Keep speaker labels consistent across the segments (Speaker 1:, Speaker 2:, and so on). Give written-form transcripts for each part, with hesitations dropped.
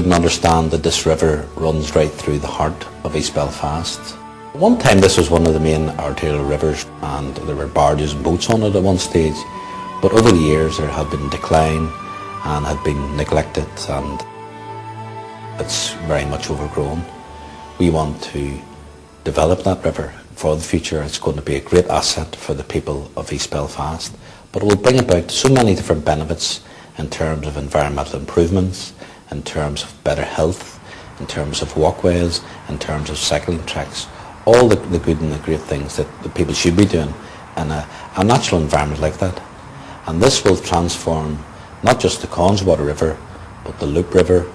Speaker 1: wouldn't understand that this river runs right through the heart of East Belfast. One time this was one of the main arterial rivers and there were barges and boats on it at one stage, but over the years there had been decline and had been neglected and it's very much overgrown. We want to develop that river for the future. It's going to be a great asset for the people of East Belfast, but it will bring about so many different benefits in terms of environmental improvements, in terms of better health, in terms of walkways, in terms of cycling tracks, all the good and the great things that the people should be doing in a natural environment like that. And this will transform not just the Connswater River, but the Loop River,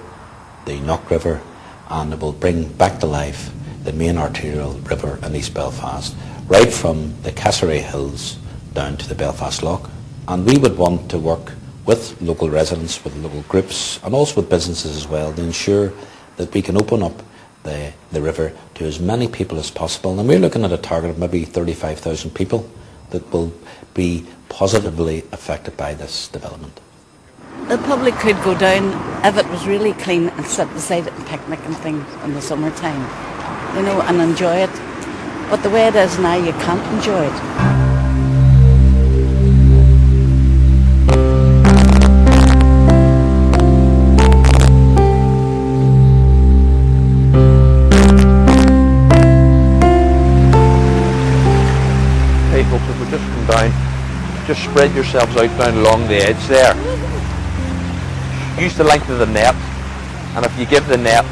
Speaker 1: the Knock River, and it will bring back to life the main arterial river in East Belfast, right from the Castlereagh Hills down to the Belfast Lough. And we would want to work with local residents, with local groups, and also with businesses as well, to ensure that we can open up the river to as many people as possible. And we're looking at a target of maybe 35,000 people that will be positively affected by this development.
Speaker 2: The public could go down if it was really clean and sit beside it and picnic and things in the summertime, you know, and enjoy it. But the way it is now, you can't enjoy it.
Speaker 3: Hey folks, if we just come down, just spread yourselves out down along the edge there. Use the length of the net, and if you give the net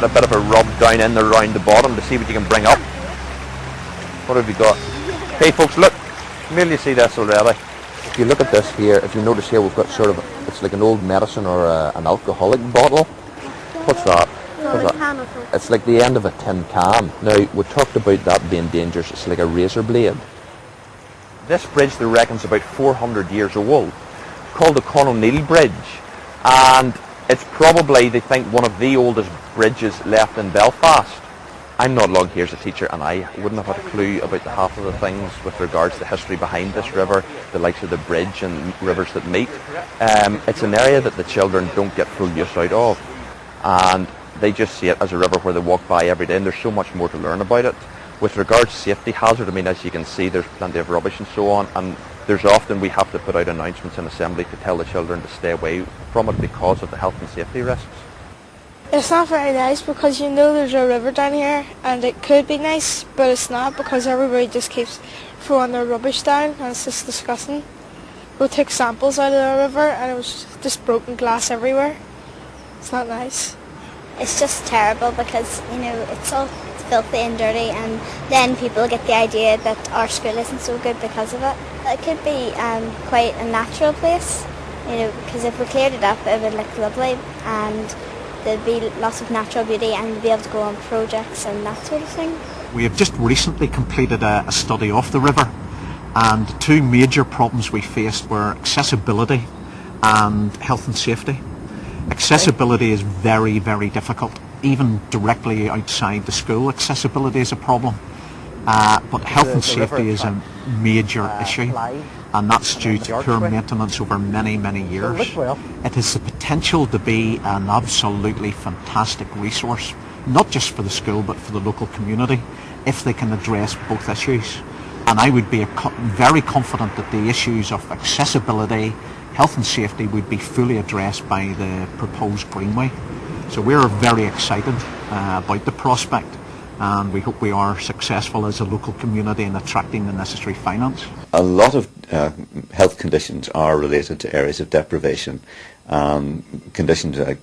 Speaker 3: a bit of a rub down in around the bottom to see what you can bring up. What have you got? Hey folks, look, maybe you see this already. If you look at this here, if you notice here, we've got sort of, it's like an old medicine or an alcoholic bottle. What's that? It's like the end of a tin can. Now, we talked about that being dangerous. It's like a razor blade. This bridge, they reckon's about 400 years old, called the Connswater Bridge, and it's probably, they think, one of the oldest bridges left in Belfast. I'm not long here as a teacher, and I wouldn't have had a clue about the half of the things with regards to the history behind this river, the likes of the bridge and rivers that meet. It's an area that the children don't get full use out of, and they just see it as a river where they walk by every day, and there's so much more to learn about it. With regards to safety hazard, I mean, as you can see, there's plenty of rubbish and so on, and there's often we have to put out announcements in assembly to tell the children to stay away from it because of the health and safety risks.
Speaker 4: It's not very nice because you know there's a river down here and it could be nice, but it's not because everybody just keeps throwing their rubbish down and it's just disgusting. We took samples out of the river and it was just broken glass everywhere. It's not nice.
Speaker 5: It's just terrible because, you know, it's all filthy and dirty, and then people get the idea that our school isn't so good because of it. It could be quite a natural place, you know, because if we cleared it up it would look lovely and there'd be lots of natural beauty and we'd be able to go on projects and that sort of thing.
Speaker 6: We have just recently completed a study of the river, and two major problems we faced were accessibility and health and safety. Accessibility is very, very difficult. Even directly outside the school, accessibility is a problem. But health and safety is a major issue, and that's due to poor maintenance over many, many years. It has the potential to be an absolutely fantastic resource, not just for the school but for the local community, if they can address both issues. And I would be very confident that the issues of accessibility, health and safety would be fully addressed by the proposed Greenway. So we're very excited about the prospect, and we hope we are successful as a local community in attracting the necessary finance.
Speaker 7: A lot of health conditions are related to areas of deprivation, conditions like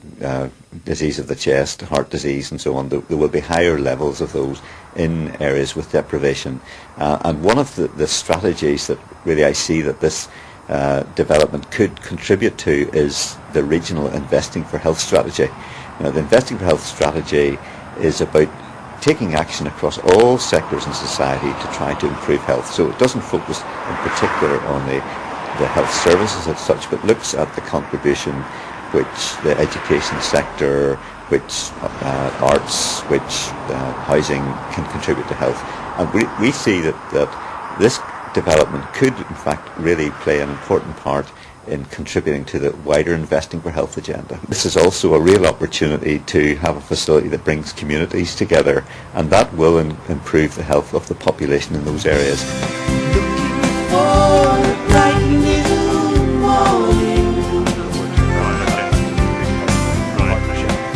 Speaker 7: disease of the chest, heart disease and so on. There will be higher levels of those in areas with deprivation. And one of the strategies that really I see that this development could contribute to is the regional Investing for Health strategy. Now, the Investing for Health strategy is about taking action across all sectors in society to try to improve health. So it doesn't focus in particular on the health services as such, but looks at the contribution which the education sector, which arts, which housing can contribute to health. And we see that this development could in fact really play an important part in contributing to the wider Investing for Health agenda. This is also a real opportunity to have a facility that brings communities together, and that will improve the health of the population in those areas.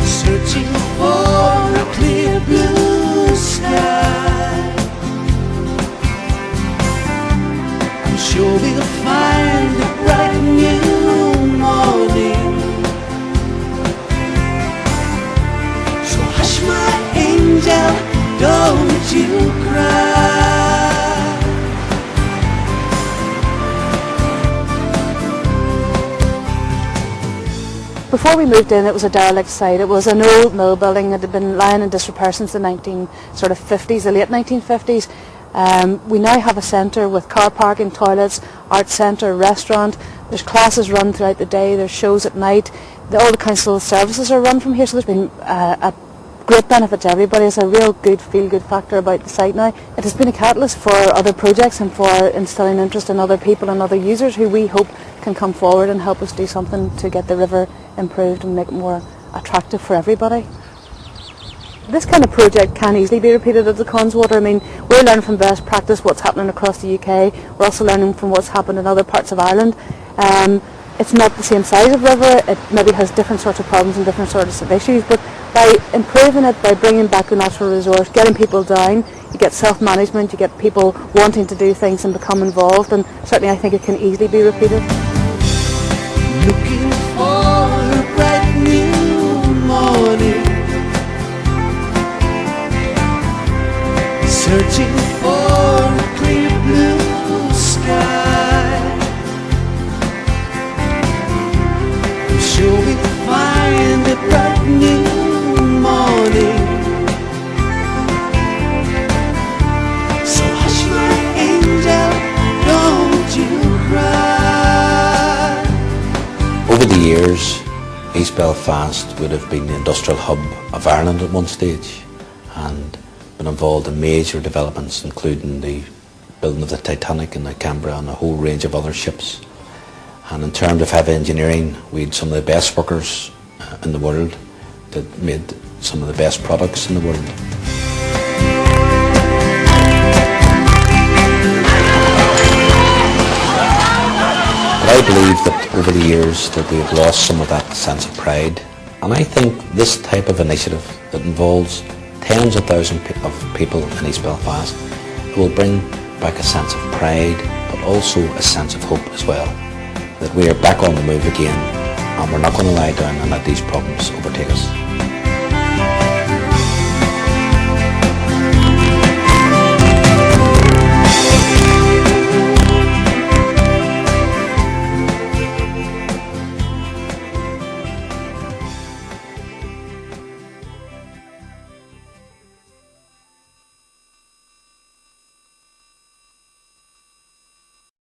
Speaker 8: Searching for a clear blue sky, I'm sure we'll find a bright new morning. So hush my angel, don't you cry.
Speaker 9: Before we moved in, it was a derelict site. It was an old mill building that had been lying in disrepair since the late 1950s. We now have a centre with car parking, toilets, art centre, restaurant. There's classes run throughout the day. There's shows at night. All the council services are run from here, so there's been a great benefit to everybody. It's a real good feel-good factor about the site now. It has been a catalyst for other projects and for instilling interest in other people and other users who we hope can come forward and help us do something to get the river improved and make it more attractive for everybody. This kind of project can easily be repeated at the Connswater. I mean, we're learning from best practice what's happening across the UK. We're also learning from what's happened in other parts of Ireland. It's not the same size of river. It maybe has different sorts of problems and different sorts of issues, but by improving it, by bringing back a natural resource, getting people down, you get self-management, you get people wanting to do things and become involved, and certainly I think it can easily be repeated.
Speaker 8: Looking for a bright new morning, searching for a clear blue sky. I'm sure we'll find a bright new morning. So hush my angel, don't you cry.
Speaker 1: Over the years, East Belfast would have been the industrial hub of Ireland at one stage and been involved in major developments, including the building of the Titanic and the Canberra and a whole range of other ships. And in terms of heavy engineering, we had some of the best workers in the world that made some of the best products in the world. But I believe that over the years that we have lost some of that sense of pride, and I think this type of initiative that involves tens of thousands of people in East Belfast will bring back a sense of pride, but also a sense of hope as well, that we are back on the move again and we're not going to lie down and let these problems overtake us.